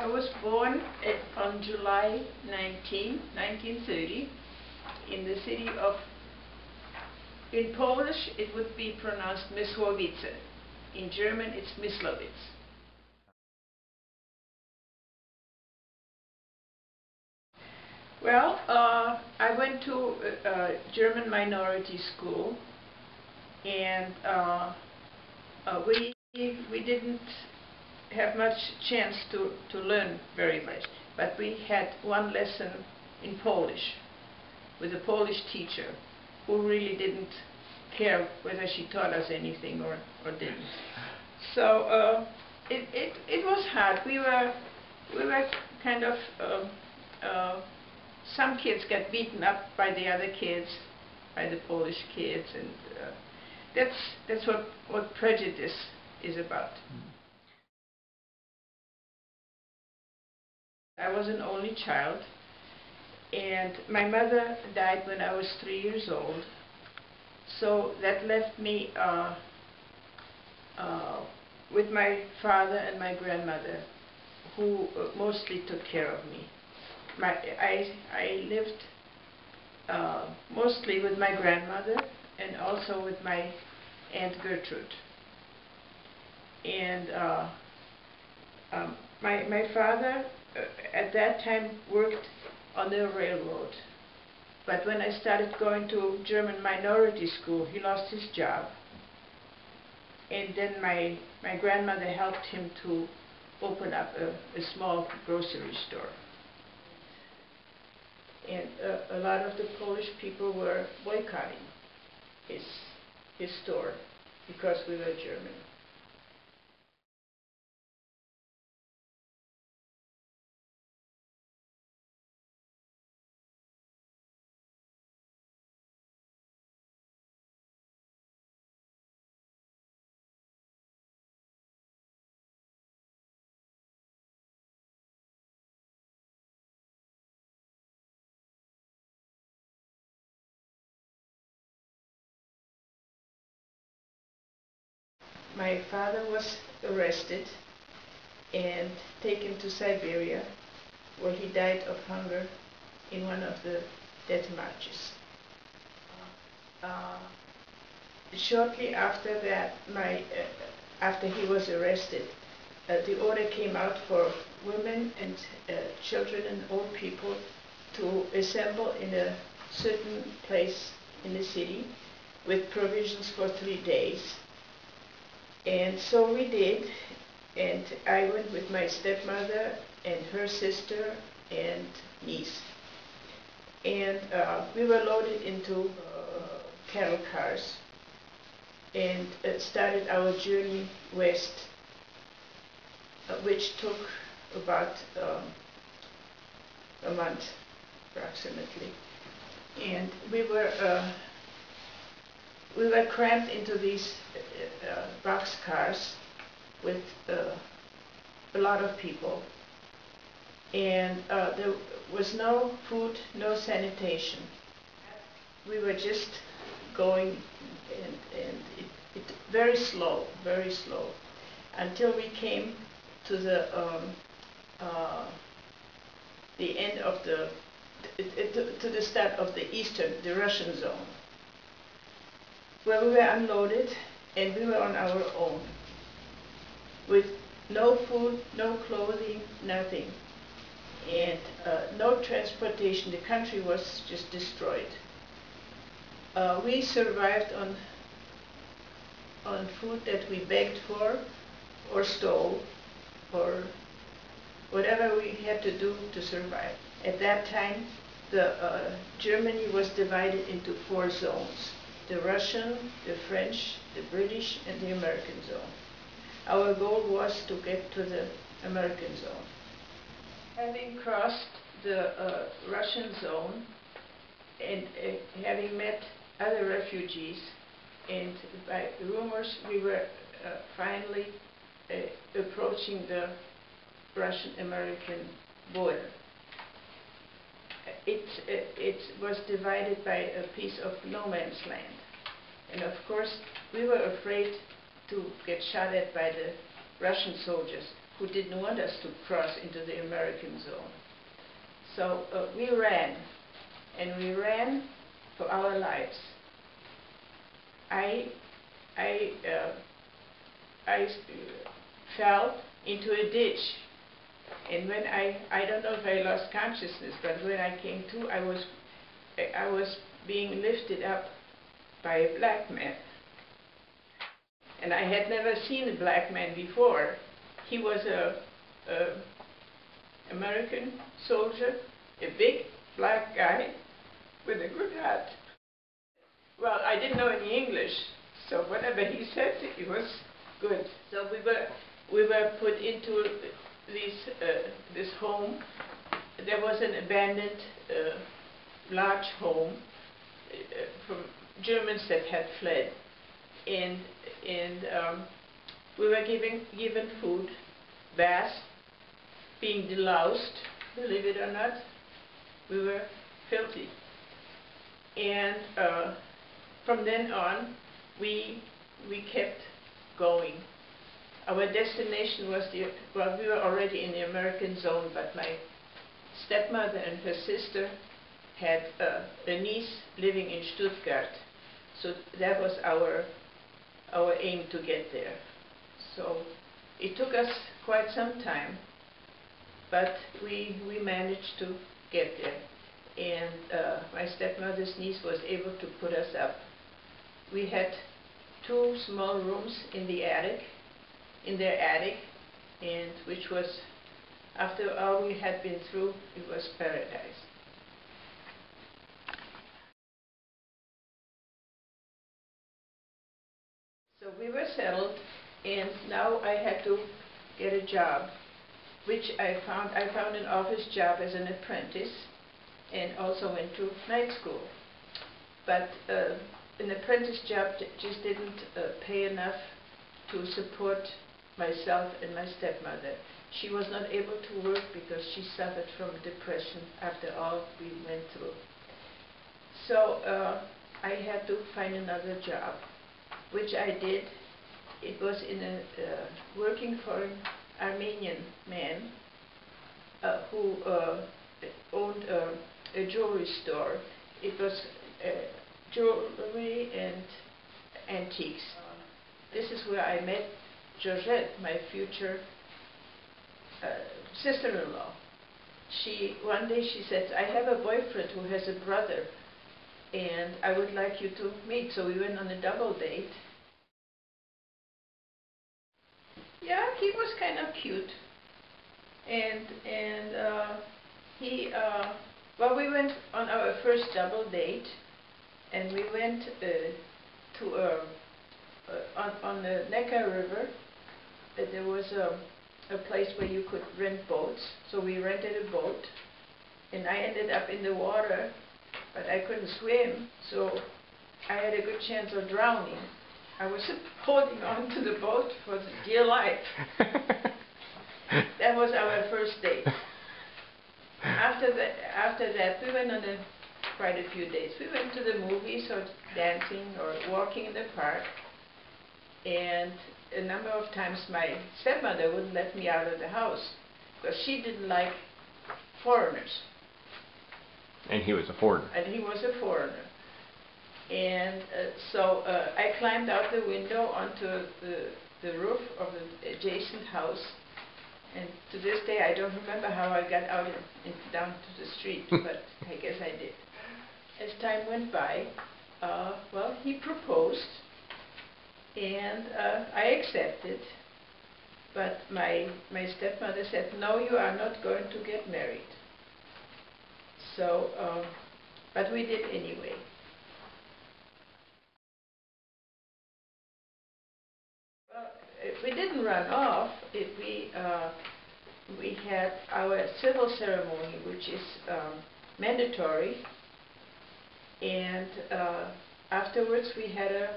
I was born on July 1930, in the city of, in Polish it would be pronounced Mysłowice. In German it's Myslowice. Well, I went to a German minority school, and we didn't have much chance to learn very much, but we had one lesson in Polish with a Polish teacher who really didn't care whether she taught us anything or didn't. So it was hard. We were kind of some kids got beaten up by the other kids, by the Polish kids, and that's what prejudice is about. I was an only child, and my mother died when I was 3 years old, so that left me with my father and my grandmother, who mostly took care of me. I lived mostly with my grandmother and also with my Aunt Gertrude. And my father at that time worked on the railroad, but when I started going to German minority school, he lost his job, and then my grandmother helped him to open up a small grocery store. And a lot of the Polish people were boycotting his store because we were German. My father was arrested and taken to Siberia, where he died of hunger in one of the death marches. Shortly after that, after he was arrested, the order came out for women and children and old people to assemble in a certain place in the city with provisions for 3 days. And so we did, and I went with my stepmother and her sister and niece. And we were loaded into cattle cars and started our journey west, which took about a month approximately. And we were cramped into these box cars with a lot of people, and there was no food, no sanitation. We were just going, and it very slow, until we came to the end of to the start of the Russian zone, where we were unloaded, and we were on our own, with no food, no clothing, nothing, and no transportation. The country was just destroyed. We survived on food that we begged for, or stole, or whatever we had to do to survive. At that time, Germany was divided into 4 zones: the Russian, the French, the British, and the American zone. Our goal was to get to the American zone. Having crossed the Russian zone and having met other refugees, and by rumors we were finally approaching the Russian-American border. It was divided by a piece of no man's land. And of course, we were afraid to get shot at by the Russian soldiers, who didn't want us to cross into the American zone. So we ran, and we ran for our lives. I fell into a ditch, and when I don't know if I lost consciousness, but when I came to, I was being lifted up by a black man. And I had never seen a black man before. He was a American soldier, a big black guy with a good hat. Well, I didn't know any English, so whatever he said, it was good. So we were put into this home. There was an abandoned large home from Germans that had fled, and we were given food, baths, being deloused. Believe it or not, we were filthy. And from then on, we kept going. Our destination was well, we were already in the American zone, but my stepmother and her sister had a niece living in Stuttgart. So that was our aim to get there. So it took us quite some time, but we managed to get there. And my stepmother's niece was able to put us up. We had 2 small rooms in their attic, and which was, after all we had been through, it was paradise. So we were settled, and now I had to get a job, which I found. I found an office job as an apprentice, and also went to night school. But an apprentice job just didn't pay enough to support myself and my stepmother. She was not able to work because she suffered from depression after all we went through. So I had to find another job, which I did. It was in working for an Armenian man who owned a jewelry store. It was jewelry and antiques. This is where I met Georgette, my future sister-in-law. One day she said, I have a boyfriend who has a brother, and I would like you to meet. So we went on a double date. Yeah, he was kind of cute. And well, we went on our first double date, and we went on the Neckar River. There was a place where you could rent boats, so we rented a boat, and I ended up in the water, but I couldn't swim, so I had a good chance of drowning. I was holding on to the boat for dear life. That was our first date. After that, we went on quite a few dates. We went to the movies, or dancing, or walking in the park. And a number of times my stepmother wouldn't let me out of the house because she didn't like foreigners. And he was a foreigner. And he was a foreigner. And so I climbed out the window onto the roof of the adjacent house. And to this day, I don't remember how I got out and down to the street, but I guess I did. As time went by, well, he proposed, and I accepted. But my stepmother said, no, you are not going to get married. So, but we did anyway. Well, we didn't run off. We had our civil ceremony, which is mandatory, and afterwards we had a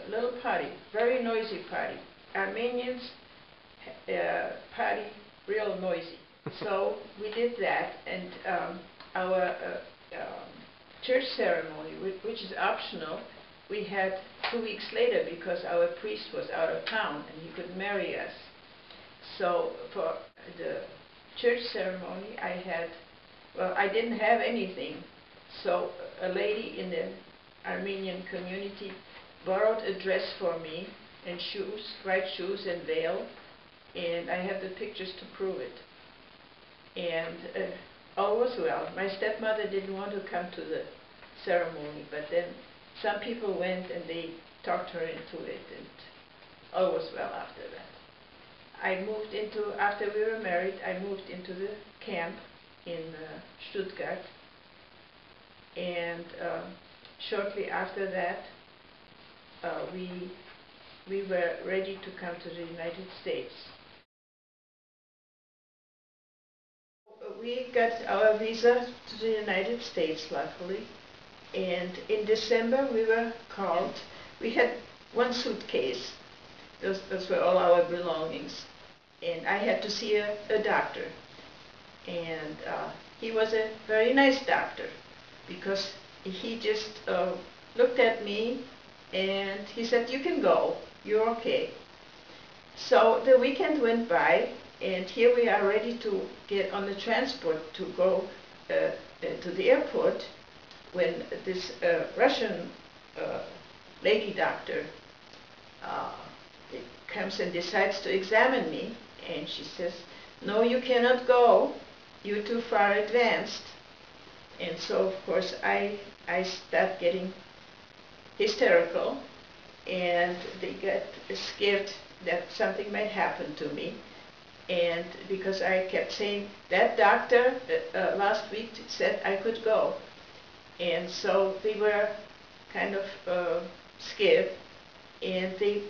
little party, very noisy party. Armenians party real noisy. So we did that, and our church ceremony, which is optional, we had 2 weeks later because our priest was out of town and he couldn't marry us. So for the church ceremony, I didn't have anything. So a lady in the Armenian community borrowed a dress for me and shoes, white shoes and veil, and I have the pictures to prove it. And all was well. My stepmother didn't want to come to the ceremony, but then some people went and they talked her into it, and all was well after that. After we were married, I moved into the camp in Stuttgart, and shortly after that, we were ready to come to the United States. We got our visa to the United States, luckily, and in December we were called. We had one suitcase. Those were all our belongings. And I had to see a doctor. And he was a very nice doctor, because he just looked at me and he said, "You can go, you're okay." So the weekend went by, and here we are ready to get on the transport to go to the airport, when this Russian lady doctor comes and decides to examine me, and she says, "No, you cannot go, you're too far advanced." And so of course I start getting hysterical, and they get scared that something might happen to me. And because I kept saying, "That doctor last week said I could go." And so they were kind of scared, and they,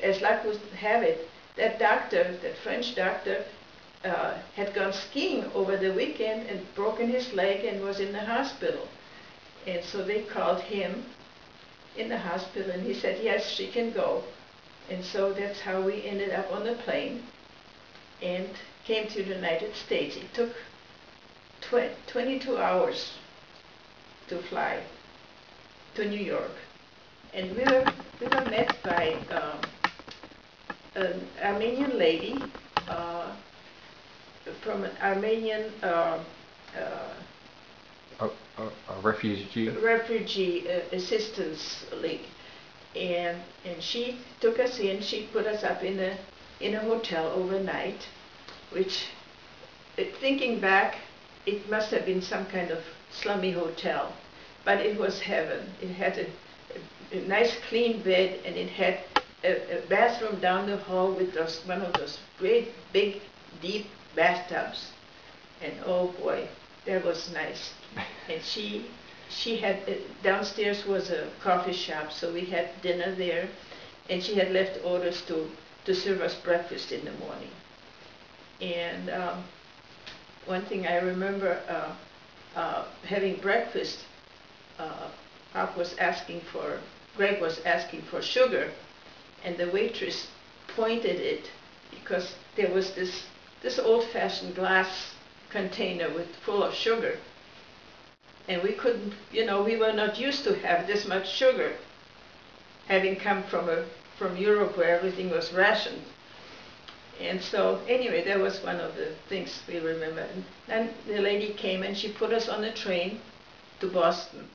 as luck would have it, that doctor, that French doctor, had gone skiing over the weekend and broken his leg and was in the hospital. And so they called him in the hospital, and he said, "Yes, she can go." And so that's how we ended up on the plane and came to the United States. It took 22 hours to fly to New York. And we were met by an Armenian lady from an Armenian A refugee assistance league, and she took us in. She put us up in a hotel overnight, which, thinking back, it must have been some kind of slummy hotel, but it was heaven. It had a nice clean bed, and it had a bathroom down the hall with one of those great big deep bathtubs, and oh boy, that was nice. And she had downstairs was a coffee shop, so we had dinner there, and she had left orders to serve us breakfast in the morning. And one thing I remember, having breakfast, Greg was asking for sugar, and the waitress pointed it, because there was this old-fashioned glass container full of sugar. And we couldn't, we were not used to have this much sugar, having come from Europe where everything was rationed. And so anyway, that was one of the things we remember. And then the lady came and she put us on a train to Boston.